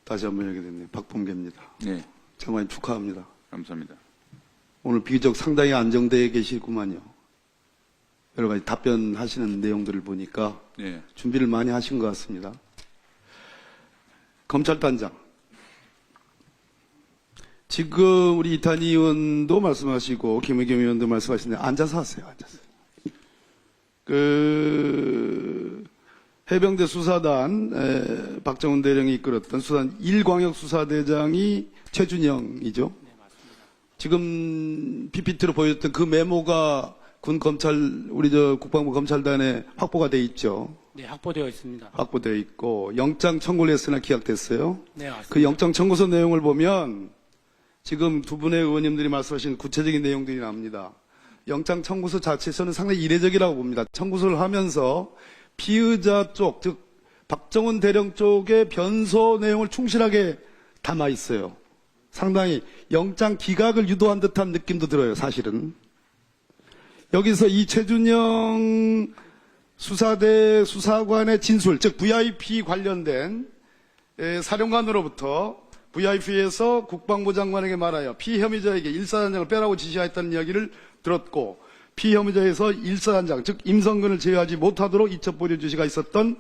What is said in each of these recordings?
다시 한번 얘기 됐네요. 박범계입니다. 네, 장관님 축하합니다. 감사합니다. 오늘 비교적 상당히 안정되어 계시구만요. 여러 가지 답변하시는 내용들을 보니까 네, 준비를 많이 하신 것 같습니다. 검찰단장. 지금 우리 이탄희 의원도 말씀하시고 김의겸 의원도 말씀하시는데 앉아서 하세요. 앉아서. 해병대 수사단 박정훈 대령이 이끌었던 수사단 1광역 수사대장이 최준영이죠. 네, 맞습니다. 지금 PPT로 보여줬던 그 메모가 군 검찰 우리 국방부 검찰단에 확보가 돼 있죠. 네, 확보되어 있습니다. 확보돼 있고 영장 청구를 했으나 기각됐어요. 네, 맞습니다. 그 영장 청구서 내용을 보면 지금 두 분의 의원님들이 말씀하신 구체적인 내용들이 나옵니다. 영장 청구서 자체에서는 상당히 이례적이라고 봅니다. 청구서를 하면서 피의자 쪽, 즉 박정훈 대령 쪽의 변소 내용을 충실하게 담아 있어요. 상당히 영장 기각을 유도한 듯한 느낌도 들어요, 사실은. 여기서 이 최준영 수사대 수사관의 진술, 즉 VIP 관련된 사령관으로부터 VIP에서 국방부 장관에게 말하여 피혐의자에게 일사단장을 빼라고 지시했다는 이야기를 들었고, 피혐의자에서 일사단장, 즉 임성근을 제외하지 못하도록 이첩 보류 지시가 있었던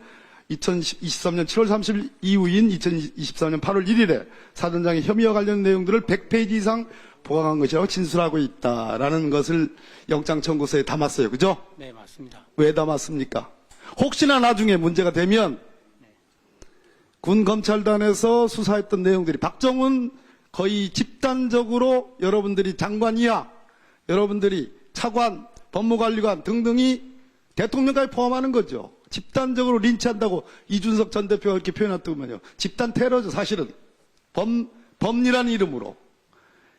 2023년 7월 30일 이후인 2024년 8월 1일에 사단장의 혐의와 관련 내용들을 100페이지 이상 보강한 것이라고 진술하고 있다라는 것을 영장 청구서에 담았어요. 그죠? 네, 맞습니다. 왜 담았습니까? 혹시나 나중에 문제가 되면 군 검찰단에서 수사했던 내용들이 박정훈 거의 집단적으로 여러분들이 장관 이하, 여러분들이 차관, 법무관리관 등등이 대통령까지 포함하는 거죠. 집단적으로 린치한다고 이준석 전 대표가 이렇게 표현했더군요. 집단 테러죠, 사실은. 법리라는 이름으로.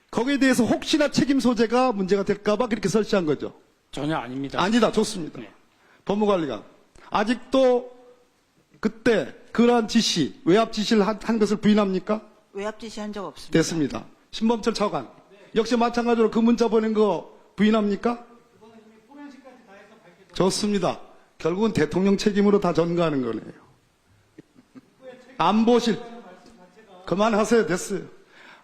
거기에 대해서 혹시나 책임 소재가 문제가 될까봐 그렇게 설치한 거죠. 전혀 아닙니다. 아니다, 좋습니다. 네. 법무관리관. 아직도 그때 그러한 지시, 외압 지시를 한 것을 부인합니까? 외압 지시한 적 없습니다. 됐습니다. 신범철 차관. 역시 마찬가지로 그 문자 보낸 거 부인합니까? 좋습니다. 결국은 대통령 책임으로 다 전가하는 거네요. 안보실. 그만하세요. 됐어요.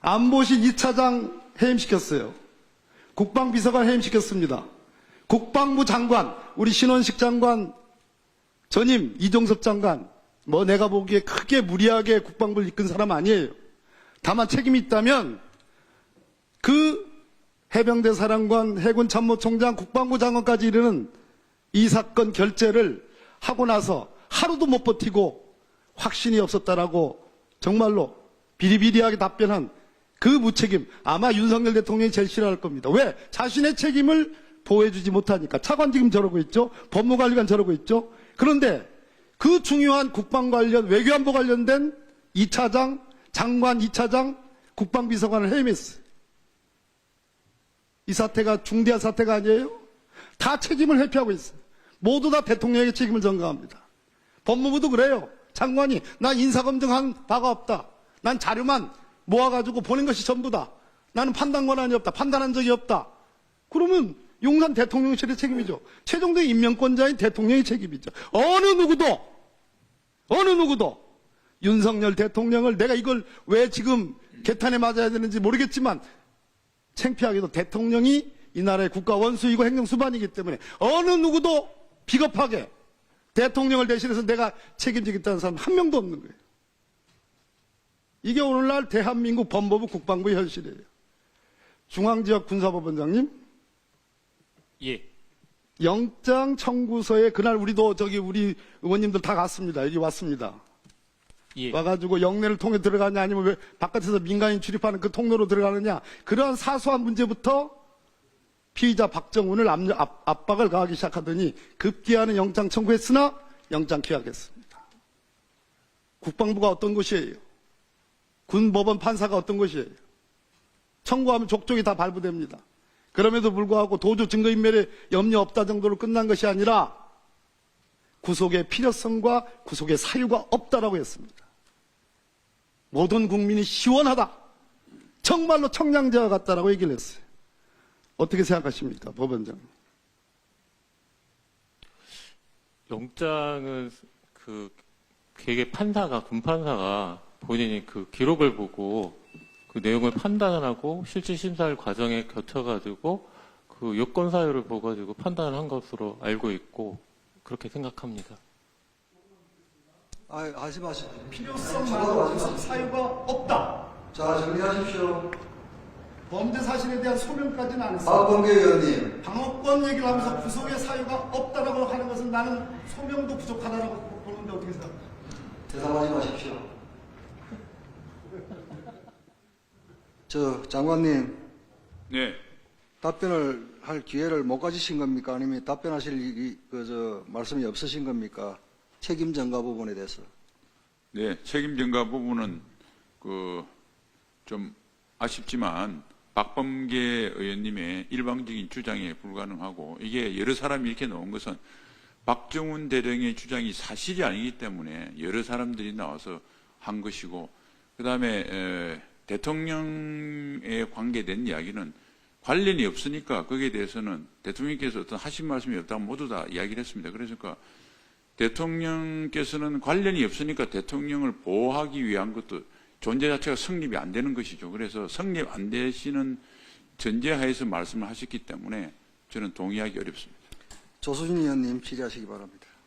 안보실 2차장 해임시켰어요. 국방비서관 해임시켰습니다. 국방부 장관, 우리 신원식 장관, 전임 이종섭 장관, 뭐 내가 보기에 크게 무리하게 국방부를 이끈 사람 아니에요. 다만 책임이 있다면 그 해병대 사령관, 해군 참모총장, 국방부 장관까지 이르는 이 사건 결재를 하고 나서 하루도 못 버티고 확신이 없었다라고 정말로 비리비리하게 답변한 그 무책임, 아마 윤석열 대통령이 제일 싫어할 겁니다. 왜? 자신의 책임을 보호해주지 못하니까. 차관 지금 저러고 있죠. 법무관리관 저러고 있죠. 그런데 그 중요한 국방 관련, 외교안보 관련된 2차장, 장관 2차장, 국방비서관을 해임했어요. 이 사태가 중대한 사태가 아니에요? 다 책임을 회피하고 있어요. 모두 다 대통령에게 책임을 전가합니다. 법무부도 그래요. 장관이 나 인사검증한 바가 없다. 난 자료만 모아가지고 보낸 것이 전부다. 나는 판단 권한이 없다. 판단한 적이 없다. 그러면 용산 대통령실의 책임이죠. 최종적인 임명권자인 대통령의 책임이죠. 어느 누구도 윤석열 대통령을 내가 이걸 왜 지금 개탄에 맞아야 되는지 모르겠지만 창피하게도 대통령이 이 나라의 국가 원수이고 행정수반이기 때문에 어느 누구도 비겁하게 대통령을 대신해서 내가 책임지겠다는 사람 한 명도 없는 거예요. 이게 오늘날 대한민국 법무부 국방부의 현실이에요. 중앙지역 군사법원장님, 예. 영장 청구서에 그날 우리도 우리 의원님들 다 갔습니다. 여기 왔습니다. 예. 와가지고 영내를 통해 들어가냐 아니면 왜 바깥에서 민간인 출입하는 그 통로로 들어가느냐, 그러한 사소한 문제부터 피의자 박정훈을 압박을 가하기 시작하더니 급기야는 영장 청구했으나 영장 기각했습니다. 국방부가 어떤 곳이에요? 군법원 판사가 어떤 곳이에요? 청구하면 족족이 다 발부됩니다. 그럼에도 불구하고 도주 증거인멸에 염려 없다 정도로 끝난 것이 아니라 구속의 필요성과 구속의 사유가 없다라고 했습니다. 모든 국민이 시원하다. 정말로 청량제와 같다라고 얘기를 했어요. 어떻게 생각하십니까, 법원장님? 영장은 그 개개 판사가 군 판사가 본인이 그 기록을 보고 그 내용을 판단하고 실질 심사할 과정에 겹쳐가지고 그 요건 사유를 보가지고 판단을 한 것으로 알고 있고 그렇게 생각합니다. 하지 마시죠. 필요성만한 사유가 없다. 자, 정리하십시오. 범죄 사실에 대한 소명까지는 안 했습니다. 박범계 의원님. 방어권 얘기를 하면서 구속의 사유가 없다라고 하는 것은 나는 소명도 부족하다라고 보는데 어떻게 생각합니까? 대답하지 마십시오. 장관님, 네. 답변을 할 기회를 못 가지신 겁니까? 아니면 답변하실 일이, 말씀이 없으신 겁니까? 책임 전가 부분에 대해서. 네. 책임 전가 부분은 좀 아쉽지만 박범계 의원님의 일방적인 주장에 불가능하고 이게 여러 사람이 이렇게 나온 것은 박정훈 대령의 주장이 사실이 아니기 때문에 여러 사람들이 나와서 한 것이고 그다음에 대통령에 관계된 이야기는 관련이 없으니까 거기에 대해서는 대통령께서 어떤 하신 말씀이 없다고 모두 다 이야기를 했습니다. 그러니까 대통령께서는 관련이 없으니까 대통령을 보호하기 위한 것도 존재 자체가 성립이 안 되는 것이죠. 그래서 성립 안 되시는 전제하에서 말씀을 하셨기 때문에 저는 동의하기 어렵습니다. 조수진 의원님 질의하시기 바랍니다.